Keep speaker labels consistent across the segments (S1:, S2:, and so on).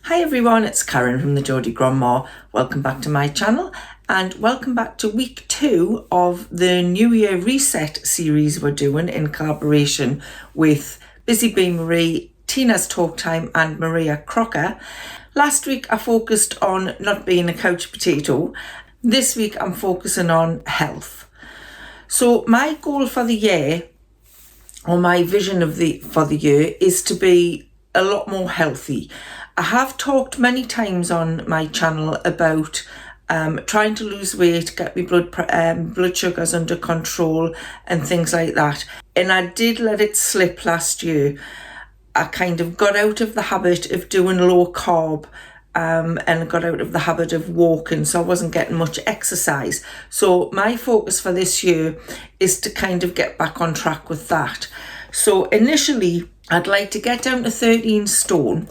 S1: Hi everyone, it's Karen from the Geordie Grandma. Welcome back to my channel and welcome back to week 2 of the New Year Reset series we're doing in collaboration with Busy Bee Marie, Tina's Talk Time and Maria Crocker. Last week I focused on not being a couch potato. This week I'm focusing on health. So my goal for the year, or my vision for the year, is to be a lot more healthy. I have talked many times on my channel about trying to lose weight, get my blood sugars under control and things like that. And I did let it slip last year. I kind of got out of the habit of doing low carb and got out of the habit of walking, so I wasn't getting much exercise. So my focus for this year is to kind of get back on track with that. So initially, I'd like to get down to 13 stone.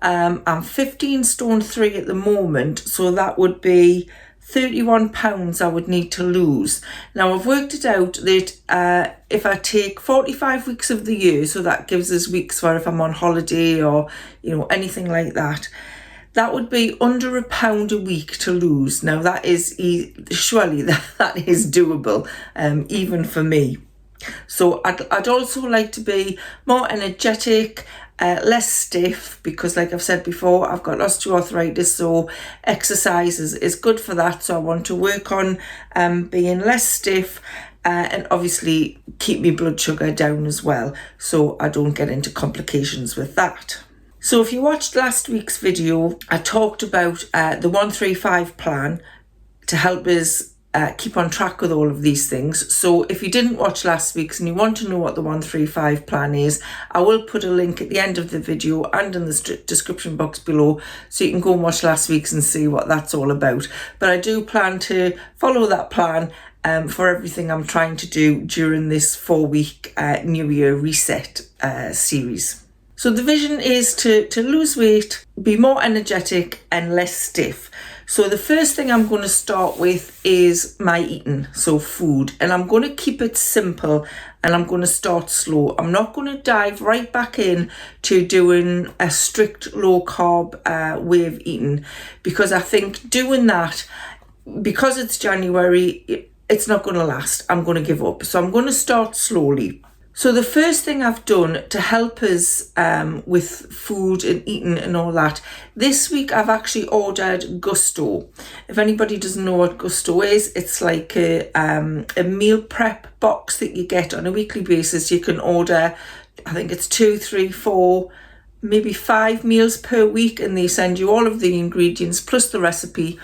S1: I'm 15 stone 3 at the moment, so that would be 31 pounds I would need to lose. Now I've worked it out that if I take 45 weeks of the year, so that gives us weeks for if I'm on holiday or anything like that, that would be under £1 a week to lose. Now that is surely that is doable, even for me. So I'd also like to be more energetic, less stiff, because like I've said before, I've got osteoarthritis, so exercise is good for that. So I want to work on being less stiff and obviously keep my blood sugar down as well, so I don't get into complications with that. So if you watched last week's video, I talked about the 135 plan to help us keep on track with all of these things. So if you didn't watch last week's and you want to know what the 135 plan is, I will put a link at the end of the video and in the description box below, so you can go and watch last week's and see what that's all about. But I do plan to follow that plan for everything I'm trying to do during this 4-week New Year Reset series. So the vision is to lose weight, be more energetic and less stiff. So the first thing I'm going to start with is my eating, so food, and I'm going to keep it simple and I'm going to start slow. I'm not going to dive right back in to doing a strict low carb way of eating, because I think doing that, because it's January, it's not going to last. I'm going to give up. So I'm going to start slowly. So the first thing I've done to help us with food and eating and all that, this week I've actually ordered Gousto. If anybody doesn't know what Gousto is, it's like a meal prep box that you get on a weekly basis. You can order, I think it's 2, 3, 4, maybe 5 meals per week, and they send you all of the ingredients plus the recipe,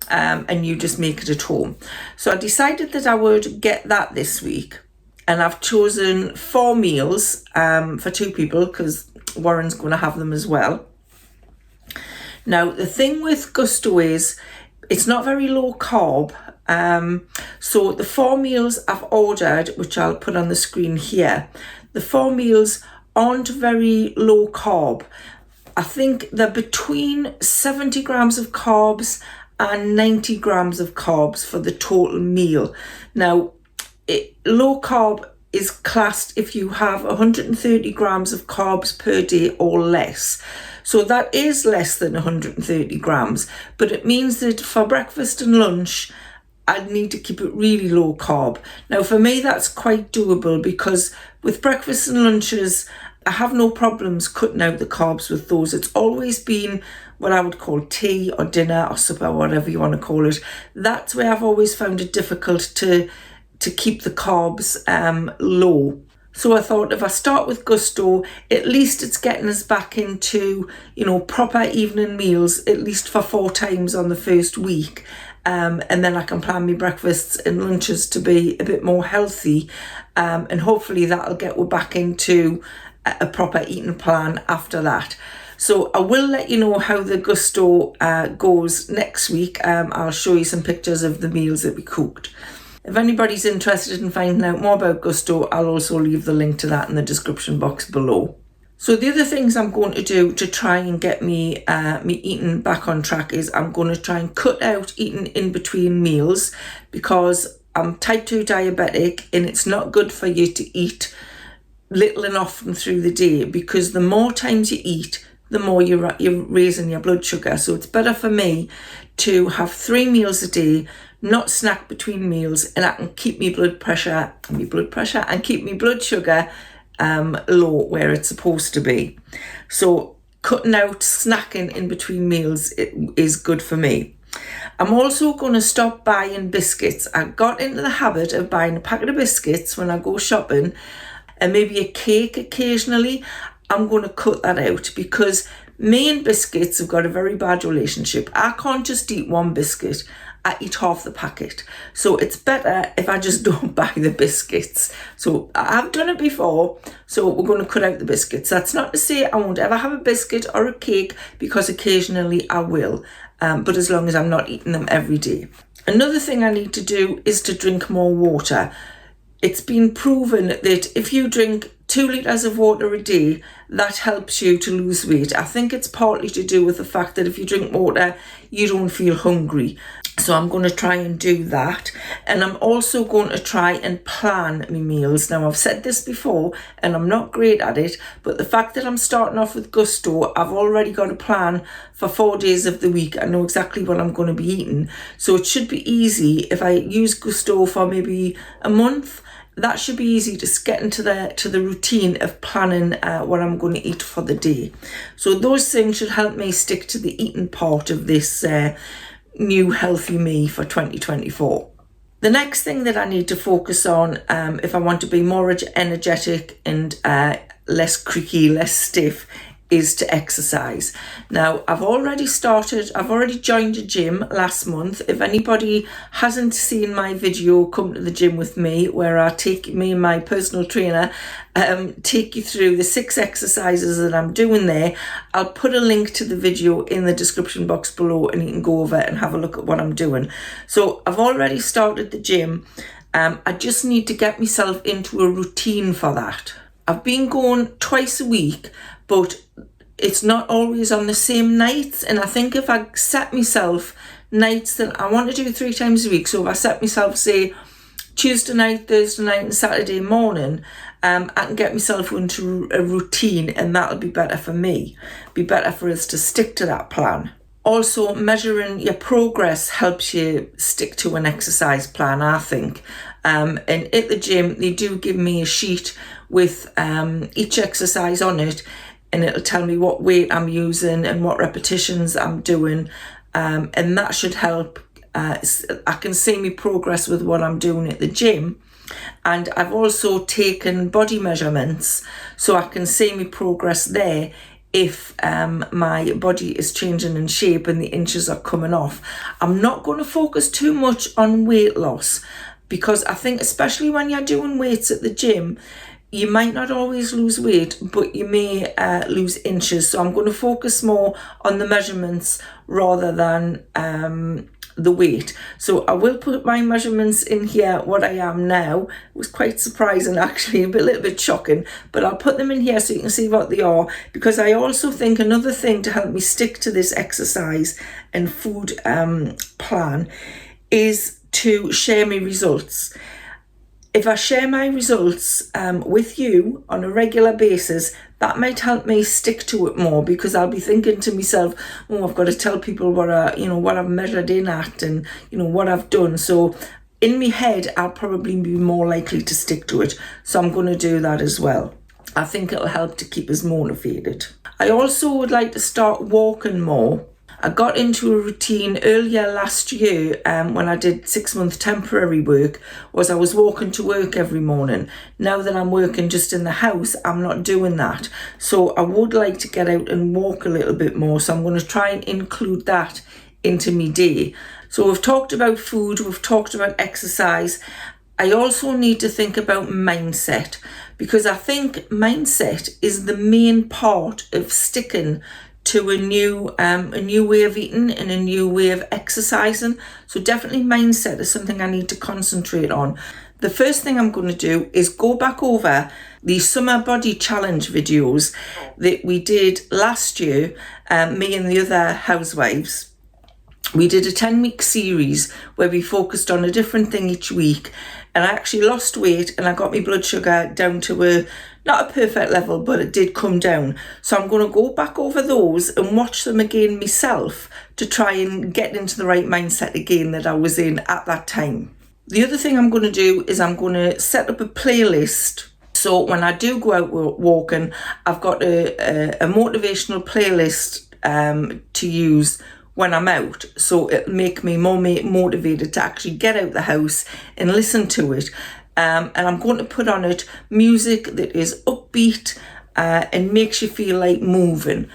S1: and you just make it at home. So I decided that I would get that this week. And I've chosen 4 meals for 2 people, because Warren's going to have them as well. Now, the thing with Gousto is it's not very low carb. So the 4 meals I've ordered, which I'll put on the screen here, the 4 meals aren't very low carb. I think they're between 70 grams of carbs and 90 grams of carbs for the total meal. Now, low carb is classed if you have 130 grams of carbs per day or less. So that is less than 130 grams, but it means that for breakfast and lunch, I'd need to keep it really low carb. Now for me, that's quite doable, because with breakfast and lunches, I have no problems cutting out the carbs with those. It's always been what I would call tea or dinner or supper, whatever you want to call it. That's where I've always found it difficult to keep the carbs low. So I thought if I start with Gousto, at least it's getting us back into, proper evening meals, at least for 4 times on the first week. And then I can plan my breakfasts and lunches to be a bit more healthy. And hopefully that'll get us back into a proper eating plan after that. So I will let you know how the Gousto goes next week. I'll show you some pictures of the meals that we cooked. If anybody's interested in finding out more about Gousto, I'll also leave the link to that in the description box below. So the other things I'm going to do to try and get me eating back on track is I'm going to try and cut out eating in between meals, because I'm type 2 diabetic and it's not good for you to eat little and often through the day, because the more times you eat, the more you're raising your blood sugar. So it's better for me to have 3 meals a day, not snack between meals, and I can keep my blood pressure and keep my blood sugar low where it's supposed to be. So cutting out snacking in between meals is good for me. I'm also going to stop buying biscuits. I got into the habit of buying a packet of biscuits when I go shopping and maybe a cake occasionally. I'm going to cut that out because me and biscuits have got a very bad relationship. I can't just eat one biscuit. I eat half the packet. So it's better if I just don't buy the biscuits. So I've done it before, so we're going to cut out the biscuits. That's not to say I won't ever have a biscuit or a cake, because occasionally I will, but as long as I'm not eating them every day. Another thing I need to do is to drink more water. It's been proven that if you drink 2 litres of water a day, that helps you to lose weight. I think it's partly to do with the fact that if you drink water, you don't feel hungry. So I'm going to try and do that. And I'm also going to try and plan my meals. Now, I've said this before and I'm not great at it, but the fact that I'm starting off with Gousto, I've already got a plan for 4 days of the week. I know exactly what I'm going to be eating. So it should be easy if I use Gousto for maybe a month. That should be easy to get into the routine of planning what I'm going to eat for the day. So those things should help me stick to the eating part of this new healthy me for 2024. The next thing that I need to focus on if I want to be more energetic and less creaky, less stiff, is to exercise. Now, I've already joined a gym last month. If anybody hasn't seen my video, Come to the Gym with Me, where I take me and my personal trainer take you through the 6 exercises that I'm doing there, I'll put a link to the video in the description box below and you can go over and have a look at what I'm doing. So I've already started the gym. I just need to get myself into a routine for that. I've been going twice a week, but it's not always on the same nights. And I think if I set myself nights that I want to do 3 times a week, so if I set myself, say, Tuesday night, Thursday night and Saturday morning, I can get myself into a routine, and that'll be better for me. Be better for us to stick to that plan. Also, measuring your progress helps you stick to an exercise plan, I think. And at the gym, they do give me a sheet with each exercise on it, and it'll tell me what weight I'm using and what repetitions I'm doing, and that should help. I can see my progress with what I'm doing at the gym, and I've also taken body measurements so I can see my progress there if my body is changing in shape and the inches are coming off. I'm not going to focus too much on weight loss, because I think especially when you're doing weights at the gym, you might not always lose weight, but you may lose inches. So I'm going to focus more on the measurements rather than the weight. So I will put my measurements in here, what I am now. It was quite surprising, actually, a little bit shocking, but I'll put them in here so you can see what they are, because I also think another thing to help me stick to this exercise and food plan is to share my results. If I share my results with you on a regular basis, that might help me stick to it more, because I'll be thinking to myself, oh, I've got to tell people what I've measured in at and what I've done. So in my head, I'll probably be more likely to stick to it. So I'm going to do that as well. I think it'll help to keep us motivated. I also would like to start walking more. I got into a routine earlier last year when I did 6-month temporary work, was I was walking to work every morning. Now that I'm working just in the house, I'm not doing that. So I would like to get out and walk a little bit more. So I'm going to try and include that into my day. So we've talked about food, we've talked about exercise. I also need to think about mindset, because I think mindset is the main part of sticking to a new way of eating and a new way of exercising. So definitely mindset is something I need to concentrate on. The first thing I'm going to do is go back over the summer body challenge videos that we did last year, me and the other housewives. We did a 10-week series where we focused on a different thing each week, and I actually lost weight and I got my blood sugar down to not a perfect level, but it did come down. So I'm going to go back over those and watch them again myself to try and get into the right mindset again that I was in at that time. The other thing I'm going to do is I'm going to set up a playlist. So when I do go out walking, I've got a motivational playlist to use when I'm out. So it'll make me more motivated to actually get out the house and listen to it. And I'm going to put on it music that is upbeat and makes you feel like moving.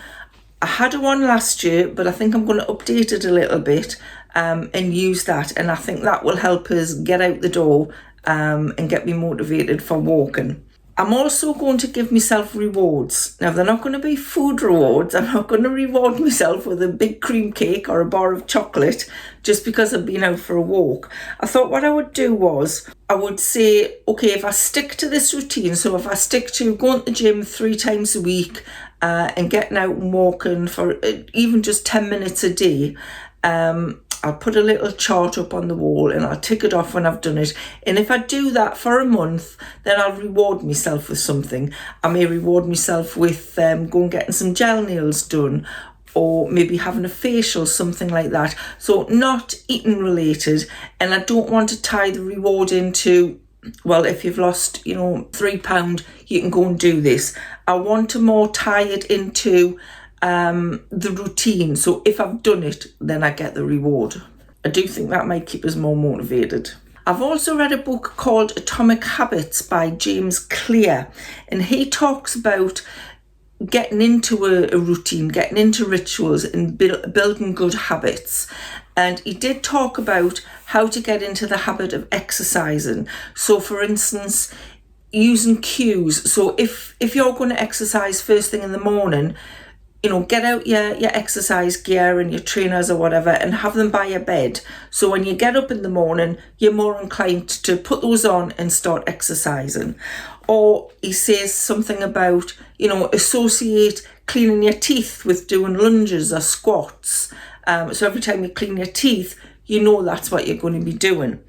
S1: I had one last year, but I think I'm going to update it a little bit and use that. And I think that will help us get out the door and get me motivated for walking. I'm also going to give myself rewards. Now, they're not going to be food rewards. I'm not going to reward myself with a big cream cake or a bar of chocolate just because I've been out for a walk. I thought what I would do was I would say, okay, if I stick to this routine, so if I stick to going to the gym 3 times a week and getting out and walking for even just 10 minutes a day, I'll put a little chart up on the wall and I'll tick it off when I've done it. And if I do that for a month, then I'll reward myself with something. I may reward myself with going getting some gel nails done, or maybe having a facial, something like that. So not eating related. And I don't want to tie the reward into, well, if you've lost, £3, you can go and do this. I want to more tie it into the routine. So if I've done it, then I get the reward. I do think that might keep us more motivated. I've also read a book called Atomic Habits by James Clear, and he talks about getting into a routine, getting into rituals and building good habits. And he did talk about how to get into the habit of exercising. So for instance, using cues. So if you're going to exercise first thing in the morning, get out your exercise gear and your trainers or whatever and have them by your bed. So when you get up in the morning, you're more inclined to put those on and start exercising. Or he says something about, associate cleaning your teeth with doing lunges or squats. So every time you clean your teeth, that's what you're going to be doing.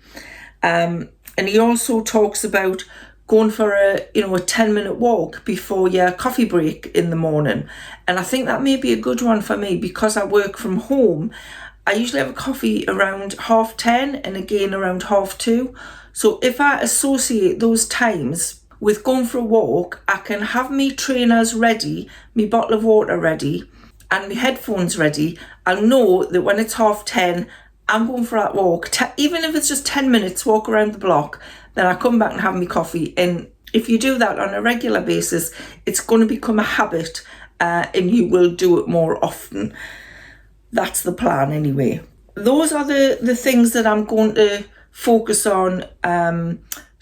S1: And he also talks about going for a 10-minute walk before your coffee break in the morning. And I think that may be a good one for me because I work from home. I usually have a coffee around 10:30 and again around 2:30. So if I associate those times with going for a walk, I can have me trainers ready, me bottle of water ready and my headphones ready. I know that when it's 10:30, I'm going for that walk. Even if it's just 10 minutes, walk around the block, then I come back and have my coffee. And if you do that on a regular basis, it's going to become a habit and you will do it more often. That's the plan anyway. Those are the things that I'm going to focus on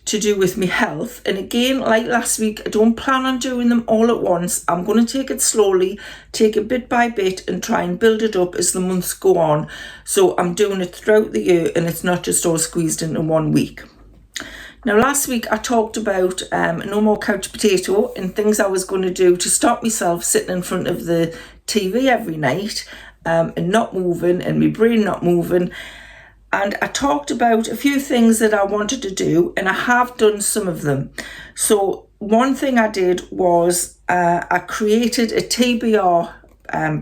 S1: to do with my health. And again, like last week, I don't plan on doing them all at once. I'm going to take it slowly, take it bit by bit and try and build it up as the months go on. So I'm doing it throughout the year and it's not just all squeezed into 1 week. Now, last week I talked about no more couch potato and things I was going to do to stop myself sitting in front of the TV every night and not moving and my brain not moving. And I talked about a few things that I wanted to do and I have done some of them. So one thing I did was I created a TBR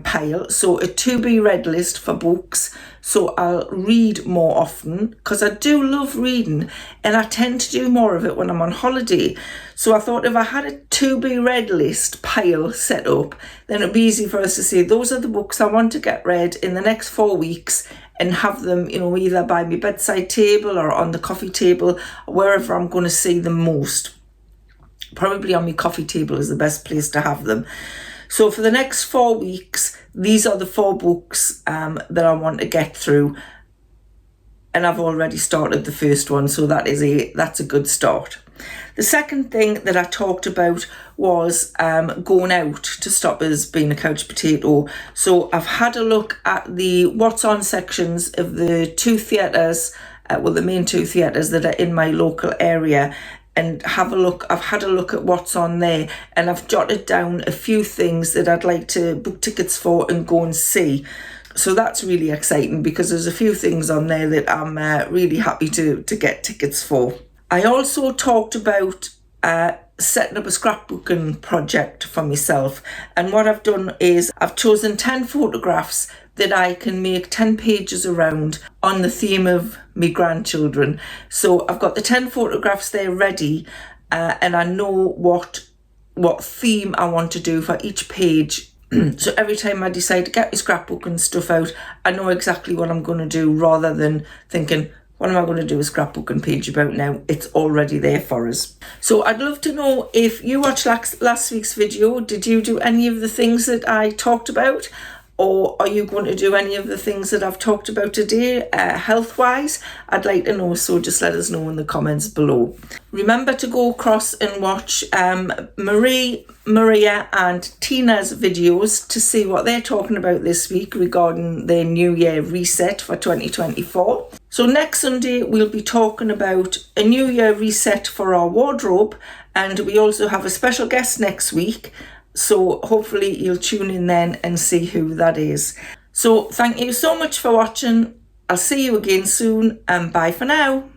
S1: pile, so a to be read list for books. So I'll read more often because I do love reading and I tend to do more of it when I'm on holiday. So I thought if I had a to be read list pile set up, then it'd be easy for us to say those are the books I want to get read in the next 4 weeks and have them, either by my bedside table or on the coffee table or wherever I'm going to see them most. Probably on my coffee table is the best place to have them. So for the next 4 weeks, these are the 4 books that I want to get through. And I've already started the first one, so that's a good start. The second thing that I talked about was going out to stop us being a couch potato. So I've had a look at the what's on sections of the 2 theatres, the main 2 theatres that are in my local area, and I've had a look at what's on there, and I've jotted down a few things that I'd like to book tickets for and go and see. So that's really exciting because there's a few things on there that I'm really happy to get tickets for. I also talked about setting up a scrapbooking project for myself. And what I've done is I've chosen 10 photographs that I can make 10 pages around on the theme of my grandchildren. So I've got the 10 photographs there ready, and I know what theme I want to do for each page. So every time I decide to get my scrapbooking stuff out, I know exactly what I'm going to do, rather than thinking, what am I going to do a scrapbooking page about now? It's already there for us. So I'd love to know if you watched last week's video. Did you do any of the things that I talked about? Or are you going to do any of the things that I've talked about today, health-wise? I'd like to know, so just let us know in the comments below. Remember to go across and watch Marie, Maria and Tina's videos to see what they're talking about this week regarding their New Year reset for 2024. So next Sunday, we'll be talking about a New Year reset for our wardrobe, and we also have a special guest next week. So hopefully you'll tune in then and see who that is. So thank you so much for watching. I'll see you again soon, and bye for now.